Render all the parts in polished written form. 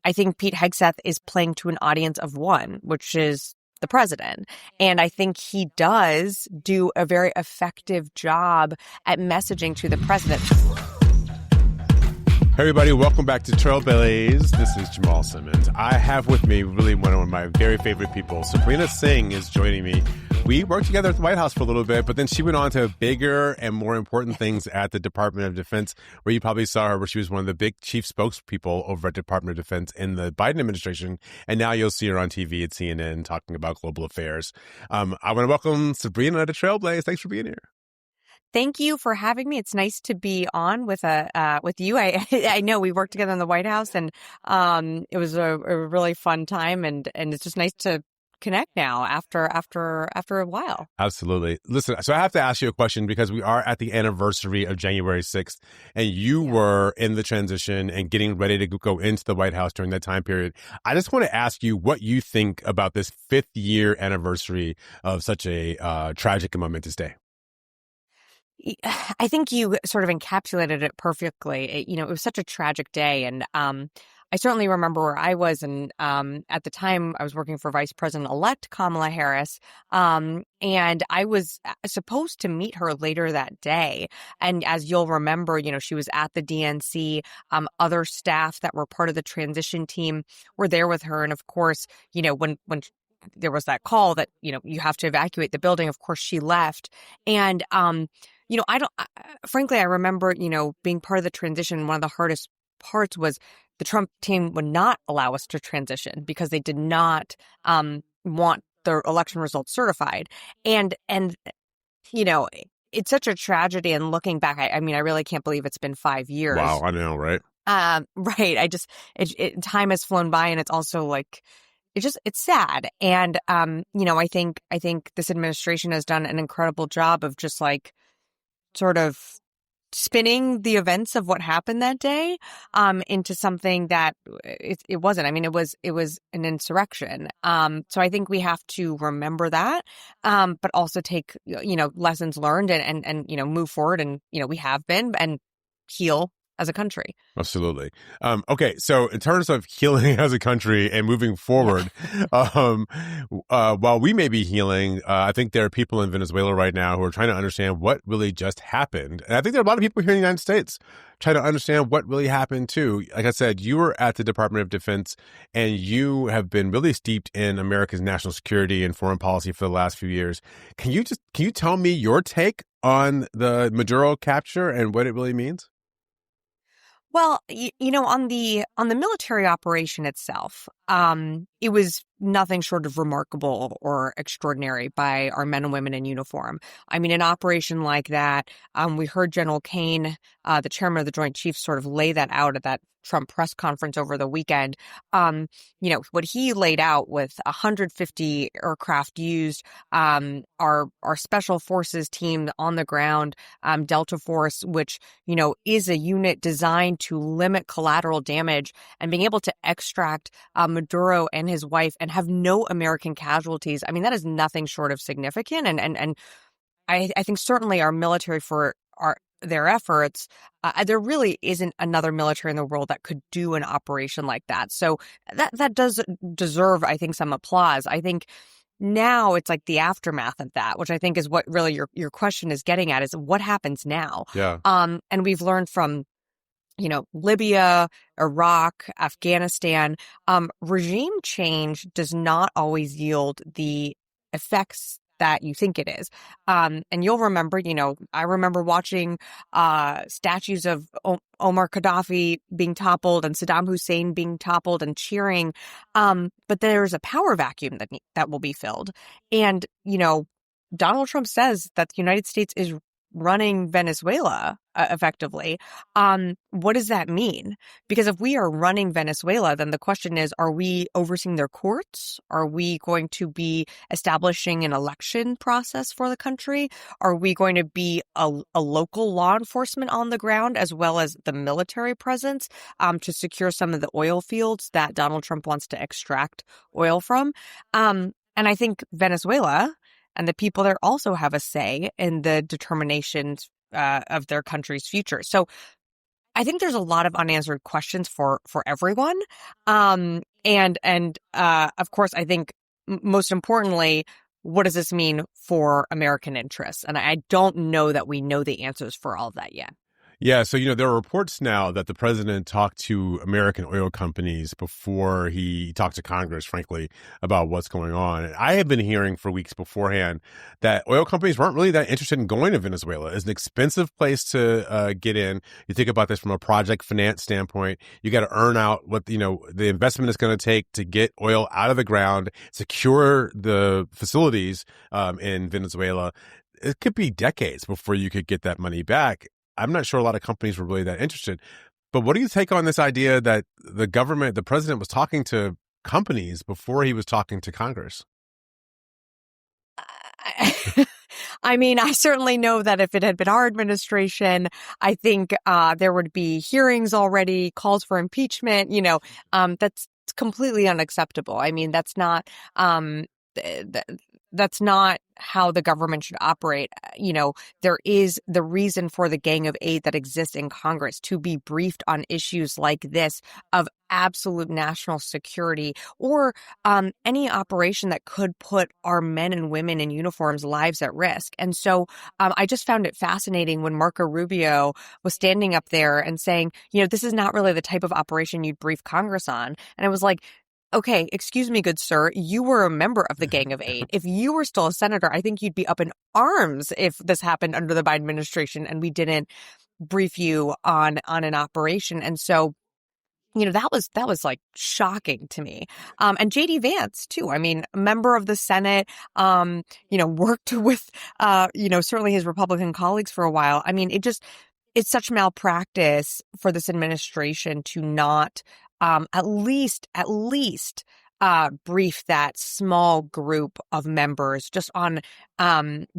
I think Pete Hegseth is playing to an audience of one, which is the president. And I think he does do a very effective job at messaging to the president. Hey everybody, welcome back to Trailblaze. This is Jamal Simmons. I have with me really one of my very favorite people. Sabrina Singh is joining me. We worked together at the White House for a little bit, but then she went on to bigger and more important things at the Department of Defense, where you probably saw her, where she was one of the big chief spokespeople over at Department of Defense in the Biden administration. And now you'll see her on TV at CNN talking about global affairs. I want to welcome Sabrina to Trailblaze. Thanks for being here. Thank you for having me. It's nice to be on with you. I know we worked together in the White House, and it was a really fun time, and it's just nice to connect now after a while. Absolutely. Listen, so I have to ask you a question because we are at the anniversary of January 6th, and you were in the transition and getting ready to go into the White House during that time period. I just want to ask you what you think about this 5th year anniversary of such a tragic and momentous day. I think you sort of encapsulated it perfectly. It was such a tragic day. And I certainly remember where I was. And at the time, I was working for Vice President-elect Kamala Harris. And I was supposed to meet her later that day. And as you'll remember, she was at the DNC. Other staff that were part of the transition team were there with her. And of course, when there was that call that, you have to evacuate the building, of course, she left. And frankly, I remember, being part of the transition. One of the hardest parts was the Trump team would not allow us to transition because they did not want their election results certified. And it's such a tragedy. And looking back, I really can't believe it's been 5 years. Wow, I know, right? Right. Time has flown by, and it's also like, it's sad. And, I think this administration has done an incredible job of just like sort of spinning the events of what happened that day into something that it wasn't. I mean, it was an insurrection. So I think we have to remember that, but also take, lessons learned and move forward. And, we have been and heal as a country. Absolutely. Okay, so in terms of healing as a country and moving forward, while we may be healing, I think there are people in Venezuela right now who are trying to understand what really just happened. And I think there are a lot of people here in the United States trying to understand what really happened too. Like I said, you were at the Department of Defense, and you have been really steeped in America's national security and foreign policy for the last few years. Can you tell me your take on the Maduro capture and what it really means? Well, on the military operation itself, it was nothing short of remarkable or extraordinary by our men and women in uniform. I mean, an operation like that, we heard General Kane, the chairman of the Joint Chiefs, sort of lay that out at that Trump press conference over the weekend. What he laid out with 150 aircraft used, our special forces team on the ground, Delta Force, which, is a unit designed to limit collateral damage, and being able to extract Maduro and his wife and have no American casualties. I mean, that is nothing short of significant. And I think certainly our military, for their efforts, there really isn't another military in the world that could do an operation like that. So that does deserve, I think, some applause. I think now it's like the aftermath of that, which I think is what really your question is getting at, is what happens now. Yeah. And we've learned from Libya, Iraq, Afghanistan, regime change does not always yield the effects that you think it is. And you'll remember, I remember watching statues of Omar Gaddafi being toppled and Saddam Hussein being toppled and cheering. But there's a power vacuum that will be filled. And, Donald Trump says that the United States is running Venezuela effectively. What does that mean? Because if we are running Venezuela, then the question is, are we overseeing their courts? Are we going to be establishing an election process for the country? Are we going to be a local law enforcement on the ground as well as the military presence to secure some of the oil fields that Donald Trump wants to extract oil from? And I think Venezuela and the people there also have a say in the determination of their country's future. So I think there's a lot of unanswered questions for everyone. Of course, I think most importantly, what does this mean for American interests? And I don't know that we know the answers for all of that yet. Yeah, so there are reports now that the president talked to American oil companies before he talked to Congress, frankly, about what's going on. And I have been hearing for weeks beforehand that oil companies weren't really that interested in going to Venezuela. It's an expensive place to get in. You think about this from a project finance standpoint. You got to earn out what the investment is going to take to get oil out of the ground, secure the facilities in Venezuela. It could be decades before you could get that money back. I'm not sure a lot of companies were really that interested. But what do you take on this idea that the president was talking to companies before he was talking to Congress? I mean, I certainly know that if it had been our administration, I think there would be hearings already, calls for impeachment. That's completely unacceptable. I mean, that's not that's not how the government should operate. There is the reason for the Gang of Eight that exists in Congress to be briefed on issues like this of absolute national security or any operation that could put our men and women in uniforms' lives at risk. And so I just found it fascinating when Marco Rubio was standing up there and saying, this is not really the type of operation you'd brief Congress on. And I was like, okay, excuse me, good sir, you were a member of the Gang of Eight. If you were still a senator, I think you'd be up in arms if this happened under the Biden administration and we didn't brief you on an operation. And so, that was like shocking to me. And JD Vance too. I mean, a member of the Senate, worked with, certainly his Republican colleagues for a while. I mean, it's such malpractice for this administration to not at least brief that small group of members just on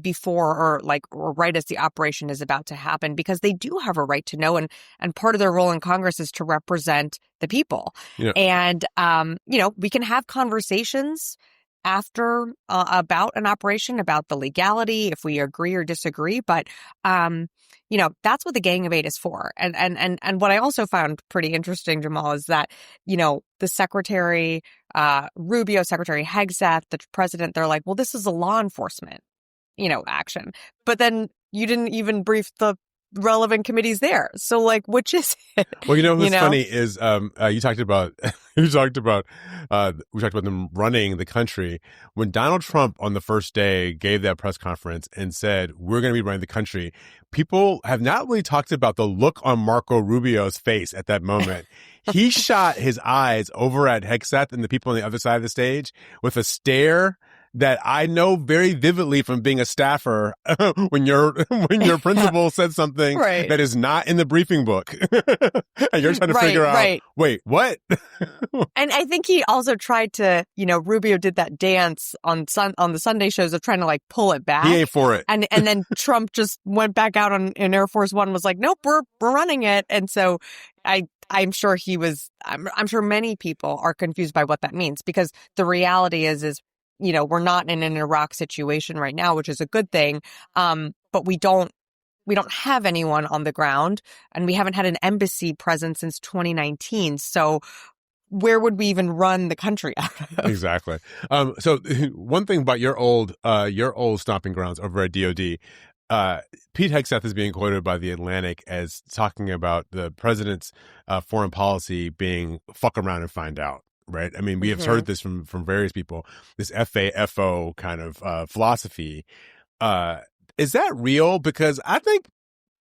before or right as the operation is about to happen, because they do have a right to know, and part of their role in Congress is to represent the people. Yeah. And we can have conversations after about an operation, about the legality, if we agree or disagree, but that's what the Gang of Eight is for. And what I also found pretty interesting, Jamal, is that, the Secretary Rubio, Secretary Hegseth, the president, they're like, well, this is a law enforcement, action. But then you didn't even brief the relevant committees there. So which is it? Well, what's funny is we talked about them running the country. When Donald Trump on the first day gave that press conference and said, we're going to be running the country, people have not really talked about the look on Marco Rubio's face at that moment. He shot his eyes over at Hegseth and the people on the other side of the stage with a stare that I know very vividly from being a staffer when your principal said something right. that is not in the briefing book. And you're trying to figure out, wait, what? And I think he also tried to, Rubio did that dance on the Sunday shows of trying to pull it back. He ain't for it. And then Trump just went back out in Air Force One and was like, nope, we're running it. And so I'm sure I'm sure many people are confused by what that means, because the reality is we're not in an Iraq situation right now, which is a good thing. But we don't have anyone on the ground, and we haven't had an embassy presence since 2019. So where would we even run the country out of? Exactly. So one thing about your old stomping grounds over at DOD, Pete Hegseth is being quoted by The Atlantic as talking about the president's foreign policy being fuck around and find out. Right. I mean, we have heard this from various people, this FAFO kind of philosophy. Is that real? Because I think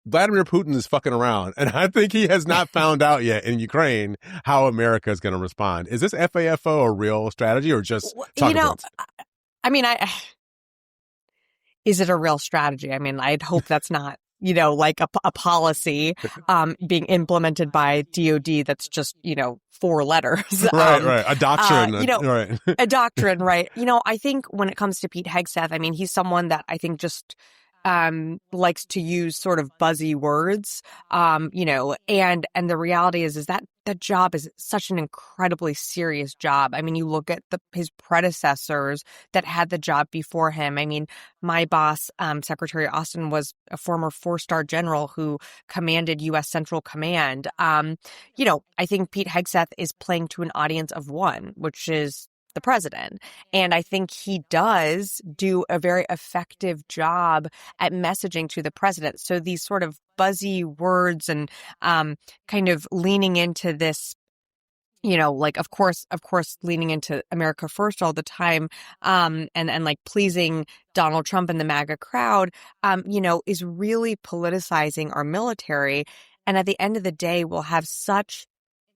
Vladimir Putin is fucking around, and I think he has not found out yet in Ukraine how America is going to respond. Is this FAFO a real strategy or just talking points? I mean, is it a real strategy? I mean, I'd hope that's not, a policy being implemented by DOD that's just, 4 letters. Right. A doctrine. Right. A doctrine, right. I think when it comes to Pete Hegseth, I mean, he's someone that I think just likes to use sort of buzzy words, and the reality is that that job is such an incredibly serious job. I mean, you look at his predecessors that had the job before him. I mean, my boss, Secretary Austin, was a former 4-star general who commanded U.S. Central Command. I think Pete Hegseth is playing to an audience of one, which is the president. And I think he does do a very effective job at messaging to the president. So these sort of buzzy words and kind of leaning into this, of course, leaning into America first all the time, and like pleasing Donald Trump and the MAGA crowd, is really politicizing our military. And at the end of the day, will have such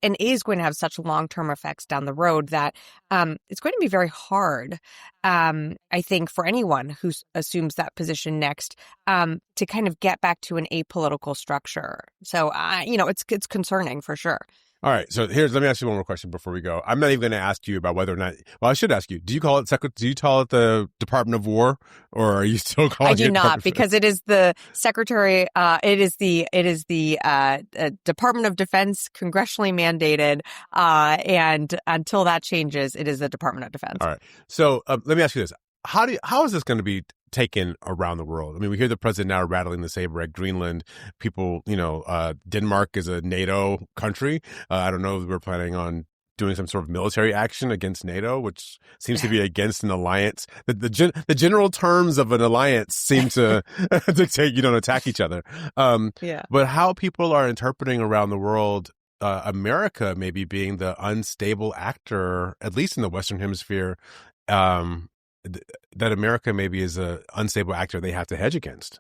and is going to have such long-term effects down the road that it's going to be very hard, I think, for anyone who assumes that position next to kind of get back to an apolitical structure. So, it's concerning for sure. All right. So let me ask you one more question before we go. I'm not even going to ask you about whether or not, well, I should ask you, do you call it the Department of War, or are you still calling it? I do not, because it is the Secretary, it is the Department of Defense, congressionally mandated. And until that changes, it is the Department of Defense. All right. So let me ask you this. How is this going to be taken around the world? I mean, we hear the president now rattling the saber at Greenland. People, Denmark is a NATO country. I don't know if we're planning on doing some sort of military action against NATO, which seems to be against an alliance. The general terms of an alliance seem to dictate you don't attack each other. But how people are interpreting around the world, America maybe being the unstable actor, at least in the Western Hemisphere, that America maybe is an unstable actor they have to hedge against.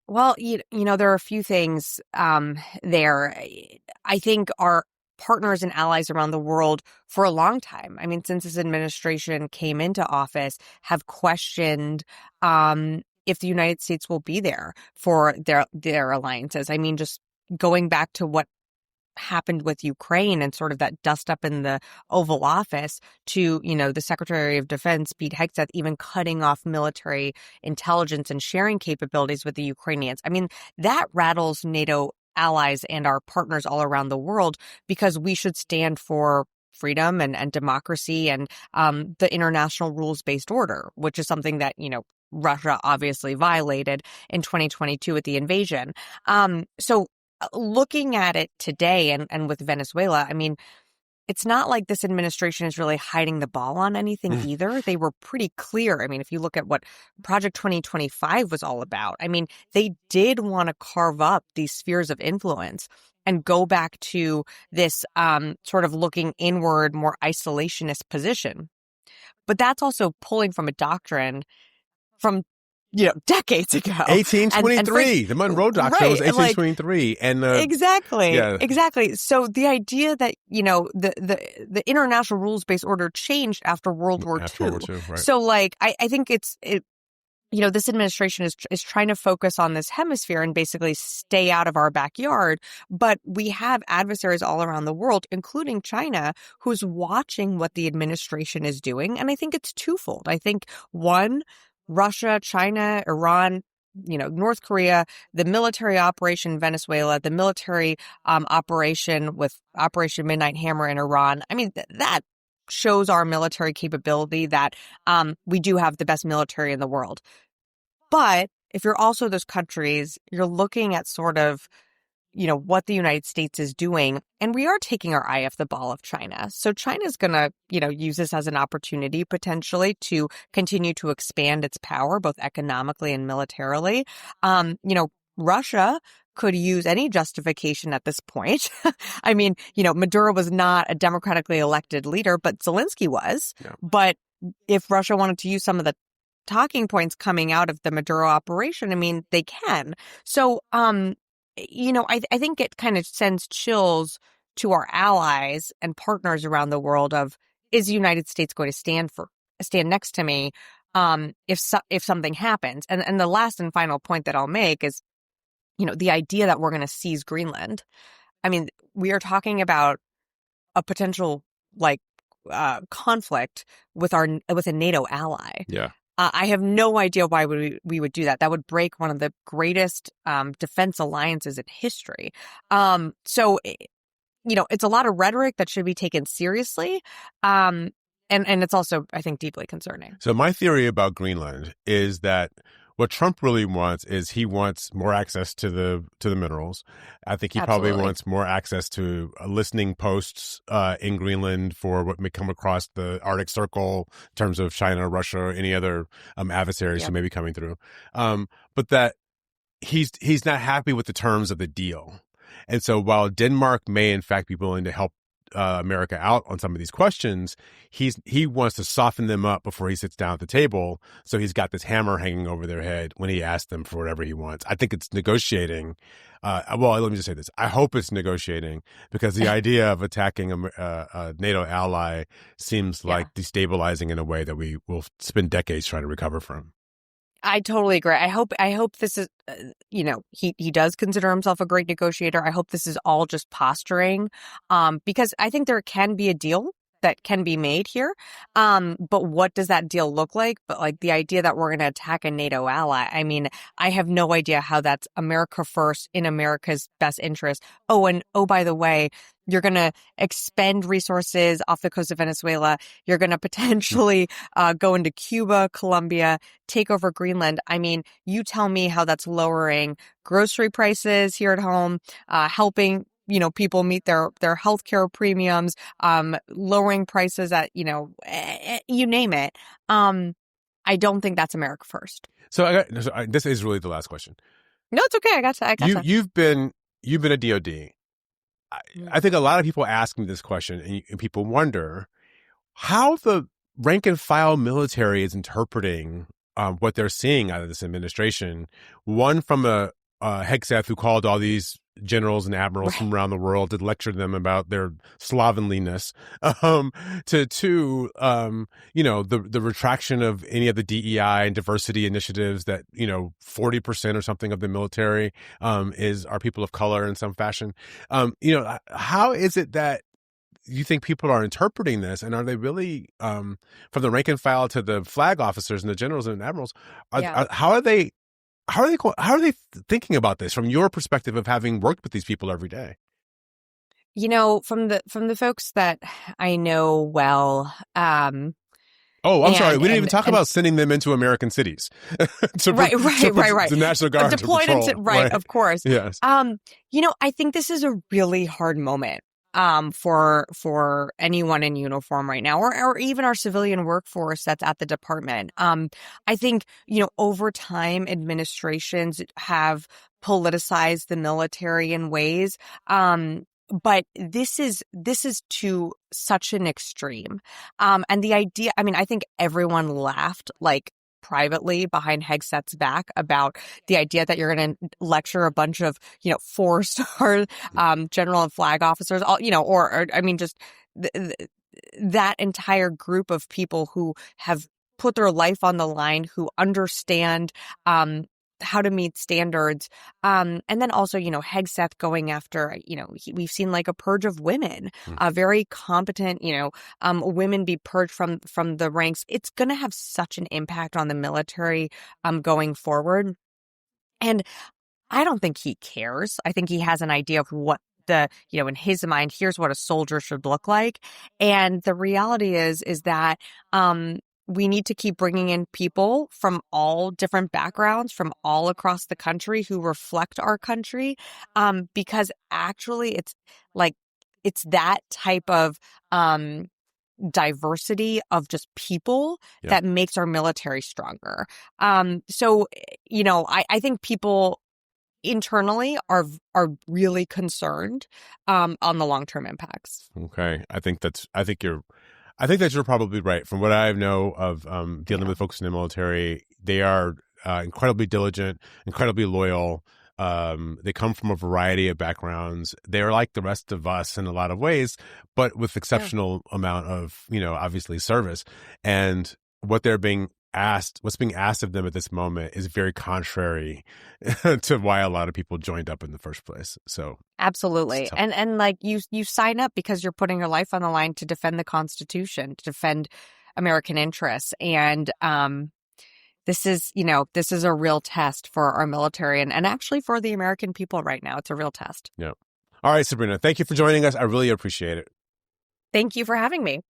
Well, there are a few things there. I think our partners and allies around the world for a long time, I mean, since this administration came into office, have questioned if the United States will be there for their alliances. I mean, just going back to what happened with Ukraine and sort of that dust up in the Oval Office to, the Secretary of Defense, Pete Hegseth, even cutting off military intelligence and sharing capabilities with the Ukrainians. I mean, that rattles NATO allies and our partners all around the world, because we should stand for freedom and democracy and the international rules-based order, which is something that, Russia obviously violated in 2022 with the invasion. So looking at it today and with Venezuela, I mean, it's not like this administration is really hiding the ball on anything either. They were pretty clear. I mean, if you look at what Project 2025 was all about, I mean, they did want to carve up these spheres of influence and go back to this sort of looking inward, more isolationist position. But that's also pulling from a doctrine from decades ago. 1823. The Monroe Doctrine was 1823. Exactly. So the idea that, the international rules-based order changed after World War II. Right. So, I think this administration is trying to focus on this hemisphere and basically stay out of our backyard. But we have adversaries all around the world, including China, who's watching what the administration is doing. And I think it's twofold. I think, one, Russia, China, Iran, North Korea, the military operation in Venezuela, the military operation with Operation Midnight Hammer in Iran. I mean, that shows our military capability, that we do have the best military in the world. But if you're also those countries, you're looking at sort of, what the United States is doing. And we are taking our eye off the ball of China. So China's going to, use this as an opportunity potentially to continue to expand its power, both economically and militarily. Russia could use any justification at this point. I mean, Maduro was not a democratically elected leader, but Zelensky was. Yeah. But if Russia wanted to use some of the talking points coming out of the Maduro operation, I mean, they can. So, I think it kind of sends chills to our allies and partners around the world of, is the United States going to stand next to me if something happens? And the last and final point that I'll make is, the idea that we're going to seize Greenland. I mean, we are talking about a potential conflict with a NATO ally. Yeah. I have no idea why we would do that. That would break one of the greatest defense alliances in history. So it's a lot of rhetoric that should be taken seriously. And it's also, I think, deeply concerning. So my theory about Greenland is that what Trump really wants is he wants more access to the minerals. I think he probably Absolutely. wants more access to listening posts in Greenland for what may come across the Arctic Circle in terms of China, Russia, any other adversaries who Yep. may be coming through. But that he's not happy with the terms of the deal. And so while Denmark may in fact be willing to help America out on some of these questions, he wants to soften them up before he sits down at the table. So he's got this hammer hanging over their head when he asks them for whatever he wants. I think it's negotiating. Well, let me just say this. I hope it's negotiating, because the idea of attacking a NATO ally seems like destabilizing in a way that we will spend decades trying to recover from. I totally agree. I hope this is, he does consider himself a great negotiator. I hope this is all just posturing, because I think there can be a deal that can be made here. But what does that deal look like? But like the idea that we're going to attack a NATO ally, I mean, I have no idea how that's America first in America's best interest. Oh, and by the way, you're going to expend resources off the coast of Venezuela. You're going to potentially go into Cuba, Colombia, take over Greenland. I mean, you tell me how that's lowering grocery prices here at home, helping people meet their healthcare premiums, lowering prices at, you name it. I don't think that's America first. So this is really the last question. No, it's okay. I got You've been a DOD. I think a lot of people ask me this question, and people wonder how the rank and file military is interpreting what they're seeing out of this administration. One from a Hegseth who called all these generals and admirals from around the world to lecture them about their slovenliness, to two, the retraction of any of the DEI and diversity initiatives that, 40% or something of the military are people of color in some fashion. How is it that you think people are interpreting this, and are they really, from the rank and file to the flag officers and the generals and admirals, how are they thinking about this from your perspective of having worked with these people every day? From the folks that I know well. I'm sorry. We didn't even talk about sending them into American cities. Right. The National Guard deployed into right, of course. Yes. I think this is a really hard moment for anyone in uniform right now, or even our civilian workforce that's at the department. I think, over time, administrations have politicized the military in ways. But this is to such an extreme. And the idea, I think everyone laughed privately behind Hegseth's back about the idea that you're going to lecture a bunch of, 4-star general and flag officers, just that entire group of people who have put their life on the line, who understand how to meet standards. And then also, Hegseth going after, we've seen a purge of women, very competent, women be purged from the ranks. It's going to have such an impact on the military going forward. And I don't think he cares. I think he has an idea of what in his mind, here's what a soldier should look like. And the reality is that, we need to keep bringing in people from all different backgrounds, from all across the country who reflect our country, because actually it's that type of diversity of just people that makes our military stronger. So, I think people internally are really concerned on the long-term impacts. Okay. I think that you're probably right. From what I know of dealing with folks in the military, they are incredibly diligent, incredibly loyal. They come from a variety of backgrounds. They're like the rest of us in a lot of ways, but with exceptional amount of, obviously service. And what's being asked of them at this moment is very contrary to why a lot of people joined up in the first place. So absolutely. And you sign up because you're putting your life on the line to defend the Constitution, to defend American interests. And this is a real test for our military and actually for the American people right now. It's a real test. Yeah. All right, Sabrina, thank you for joining us. I really appreciate it. Thank you for having me.